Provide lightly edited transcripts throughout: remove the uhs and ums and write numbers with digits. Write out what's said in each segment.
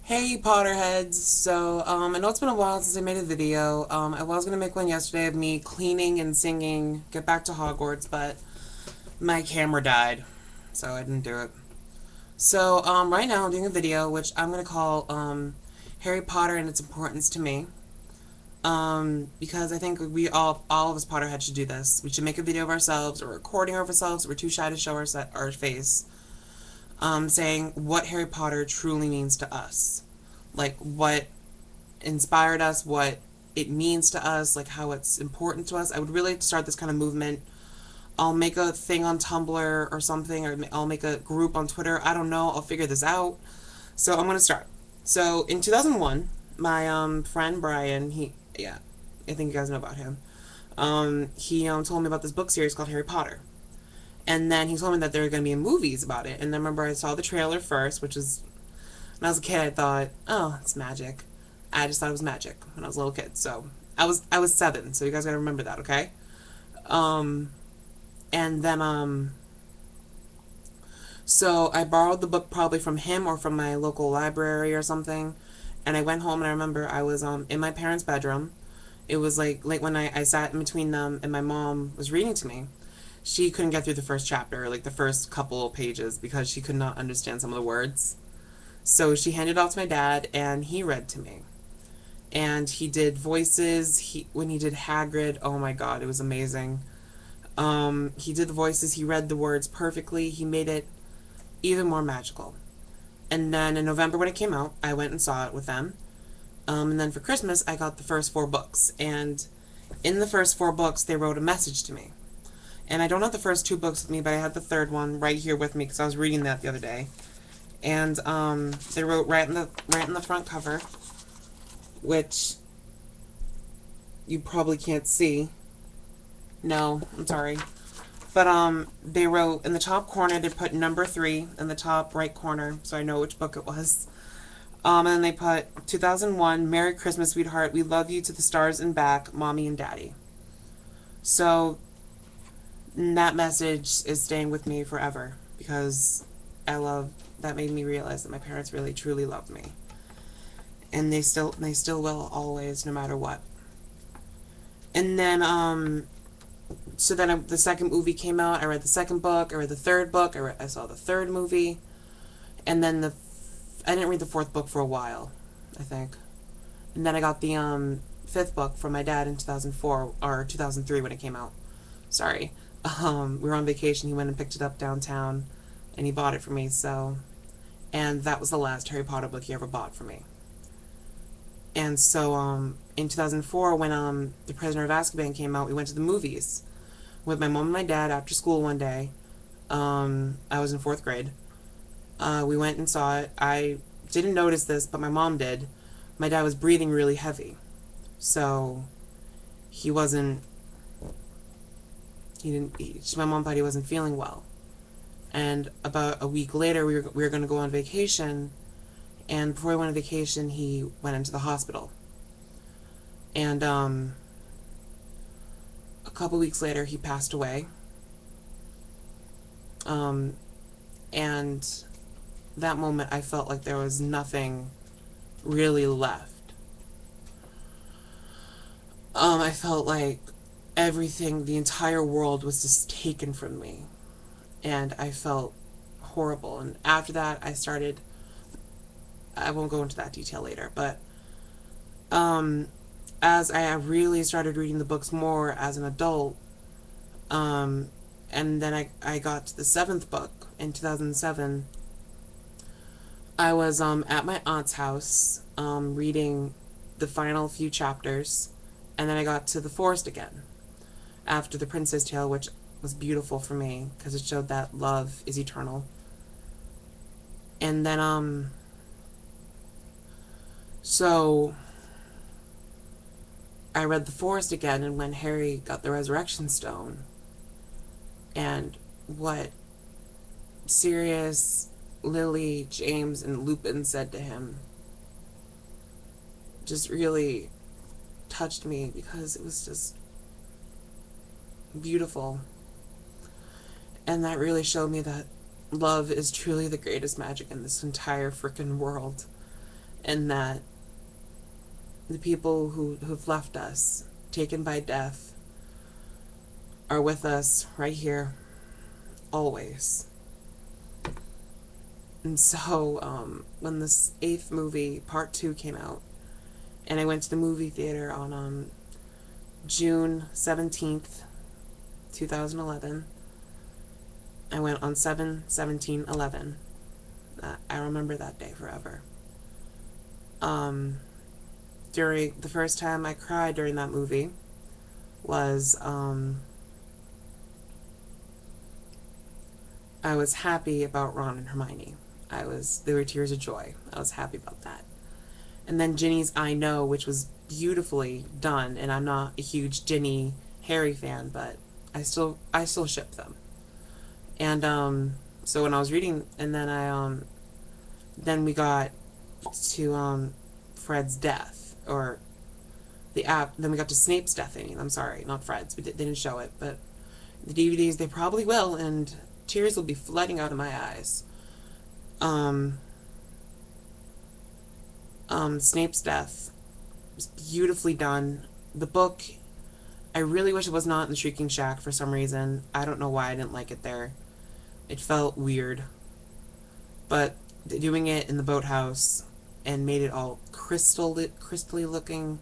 Hey Potterheads, I know it's been a while since I made a video. I was gonna make one yesterday of me cleaning and singing Get Back to Hogwarts, but my camera died, so I didn't do it. Right now I'm doing a video which I'm gonna call Harry Potter and Its Importance to Me. Because I think all of us Potterheads should do this. We should make a video of ourselves or recording of ourselves. We're too shy to show our face. Saying what Harry Potter truly means to us, like what inspired us, what it means to us, like how it's important to us. I would really like to start this kind of movement. I'll make a thing on Tumblr or something, or I'll make a group on Twitter. I don't know. I'll figure this out. So I'm gonna start. So in 2001, my friend Brian, yeah, I think you guys know about him. He told me about this book series called Harry Potter. And then he told me that there were going to be movies about it. And then remember, I saw the trailer first, which was, when I was a kid, I thought, oh, it's magic. I just thought it was magic when I was a little kid. So I was 7, so you guys got to remember that, okay? Um, and then so I borrowed the book probably from him or from my local library or something. And I went home and I remember I was in my parents' bedroom. It was like late when I sat in between them and my mom was reading to me. She couldn't get through the first chapter, like the first couple of pages, because she could not understand some of the words. So she handed it off to my dad, and he read to me. And he did voices. When he did Hagrid, oh my god, it was amazing. He did the voices. He read the words perfectly. He made it even more magical. And then in November when it came out, I went and saw it with them. And then for Christmas, I got the first 4 books. And in the first 4 books, they wrote a message to me. And I don't have the first 2 books with me, but I had the third one right here with me because I was reading that the other day. And they wrote right in the front cover, which you probably can't see. No, I'm sorry. But they wrote in the top corner. They put number 3 in the top right corner, so I know which book it was. And then they put 2001. Merry Christmas, sweetheart. We love you to the stars and back, mommy and daddy. So that message is staying with me forever because that made me realize that my parents really truly loved me, and they still will always, no matter what. And then the second movie came out. I read the second book. I read the third book. I saw the third movie, and then I didn't read the fourth book for a while, I think. And then I got the fifth book from my dad in 2004 or 2003 when it came out. Sorry. We were on vacation. He went and picked it up downtown, and he bought it for me. And that was the last Harry Potter book he ever bought for me. And so, in 2004, when The Prisoner of Azkaban came out, we went to the movies with my mom and my dad after school one day. I was in 4th grade. We went and saw it. I didn't notice this, but my mom did. My dad was breathing really heavy, so he wasn't. My mom thought he wasn't feeling well. And about a week later, we were going to go on vacation. And before we went on vacation, he went into the hospital. And a couple weeks later, he passed away. And that moment, I felt like there was nothing really left. I felt like everything, the entire world was just taken from me. And I felt horrible. And after that, I won't go into that detail later, but as I really started reading the books more as an adult, and then I got to the 7th book in 2007, I was at my aunt's house reading the final few chapters, and then I got to the forest again after the Prince's Tale, which was beautiful for me because it showed that love is eternal. And then so I read the forest again, and when Harry got the Resurrection Stone, and what Sirius, Lily, James, and Lupin said to him just really touched me because it was just beautiful. And that really showed me that love is truly the greatest magic in this entire freaking world. and that the people who've left us, taken by death, are with us right here, always. And so, when this 8th movie, Part 2, came out, and I went to the movie theater on June 17th, 2011. I went on 7/17/11. I remember that day forever. During the first time I cried during that movie was I was happy about Ron and Hermione. They were tears of joy. I was happy about that. And then Ginny's I Know, which was beautifully done, and I'm not a huge Ginny Harry fan, but I still ship them. And so when I was reading, and then we got to Fred's death, or then we got to Snape's death. I'm sorry, not Fred's. They didn't show it, but the DVDs, they probably will, and tears will be flooding out of my eyes. Snape's death was beautifully done. The book, I really wish it was not in the Shrieking Shack for some reason. I don't know why I didn't like it there. It felt weird. But doing it in the boathouse and made it all crystally looking,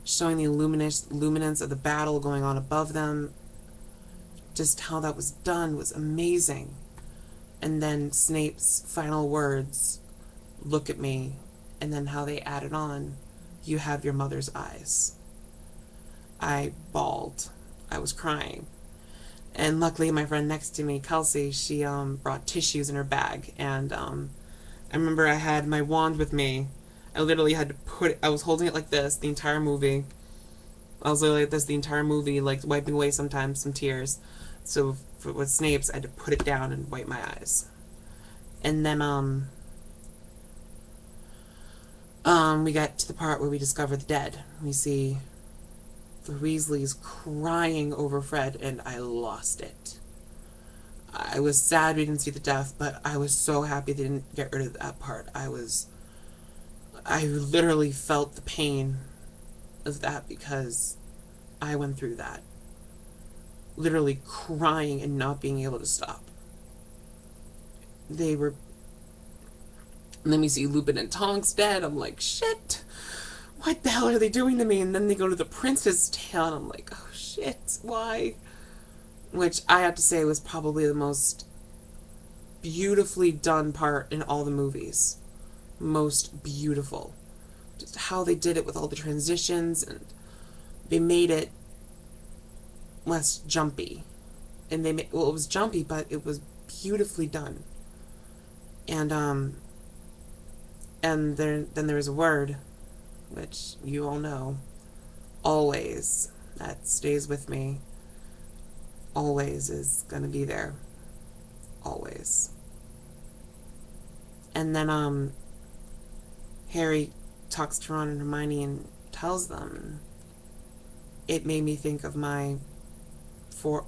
showing the luminance of the battle going on above them, just how that was done was amazing. And then Snape's final words, "Look at me," and then how they added on, "You have your mother's eyes." I bawled. I was crying. And luckily my friend next to me, Kelsey, she brought tissues in her bag, and I remember I had my wand with me. I literally had to I was holding it like this the entire movie. I was literally like this the entire movie, like wiping away sometimes some tears. So with Snape's, I had to put it down and wipe my eyes. And then we got to the part where we discover the dead. We see the Weasleys crying over Fred, and I lost it. I was sad we didn't see the death, but I was so happy they didn't get rid of that part. I literally felt the pain of that because I went through that. Literally crying and not being able to stop. And then we see Lupin and Tonks dead. I'm like, shit, what the hell are they doing to me? And then they go to the Prince's Tale, and I'm like, oh shit, why? Which I have to say was probably the most beautifully done part in all the movies. Most beautiful. Just how they did it with all the transitions, and they made it less jumpy. And it was jumpy, but it was beautifully done. And then there was a word, which you all know, always, that stays with me. Always is gonna be there. Always. And then Harry talks to Ron and Hermione and tells them. It made me think of my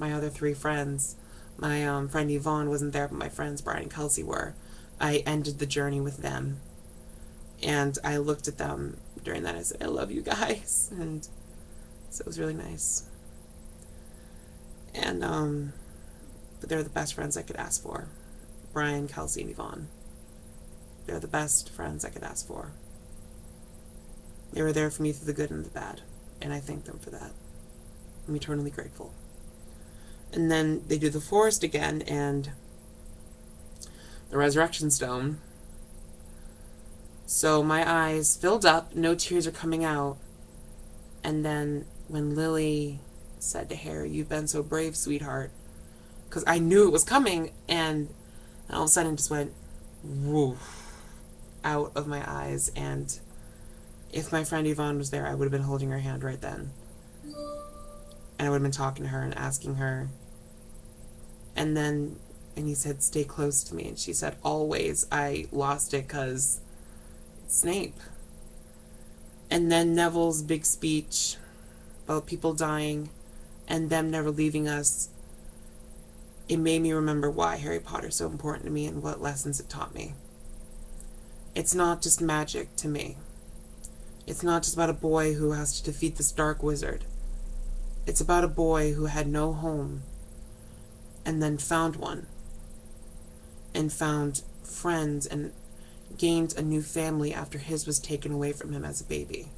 other 3 friends. My friend Yvonne wasn't there, but my friends Brian and Kelsey were. I ended the journey with them. And I looked at them during that and I said, I love you guys. And so it was really nice. And but they're the best friends I could ask for. Brian, Kelsey, and Yvonne. They're the best friends I could ask for. They were there for me through the good and the bad, and I thank them for that. I'm eternally grateful. And then they do the forest again, and the Resurrection Stone. So my eyes filled up, no tears are coming out. And then when Lily said to Harry, "You've been so brave, sweetheart," because I knew it was coming, and all of a sudden it just went woof out of my eyes. And if my friend Yvonne was there, I would have been holding her hand right then. And I would have been talking to her and asking her. And he said, "Stay close to me." And she said, "Always." I lost it because Snape. And then Neville's big speech about people dying and them never leaving us. It made me remember why Harry Potter's so important to me and what lessons it taught me. It's not just magic to me. It's not just about a boy who has to defeat this dark wizard. It's about a boy who had no home and then found one, and found friends and gained a new family after his was taken away from him as a baby.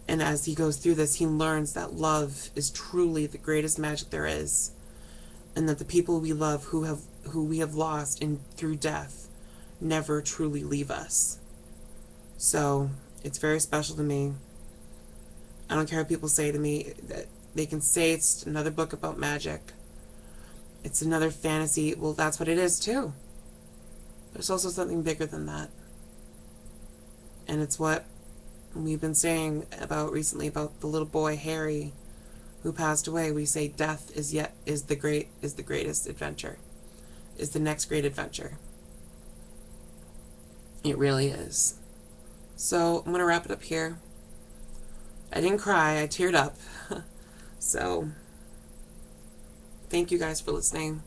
And as he goes through this, he learns that love is truly the greatest magic there is, and that the people we love who we have lost through death never truly leave us. So it's very special to me. I don't care what people say to me. That they can say it's another book about magic. It's another fantasy. Well, that's what it is too. There's also something bigger than that. And it's what we've been saying about recently about the little boy Harry who passed away. We say death is the greatest adventure. Is the next great adventure. It really is. So I'm going to wrap it up here. I didn't cry, I teared up. So thank you guys for listening.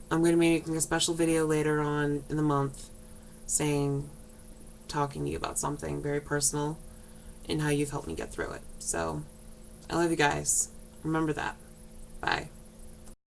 I'm going to be making a special video later on in the month talking to you about something very personal and how you've helped me get through it. So I love you guys. Remember that. Bye.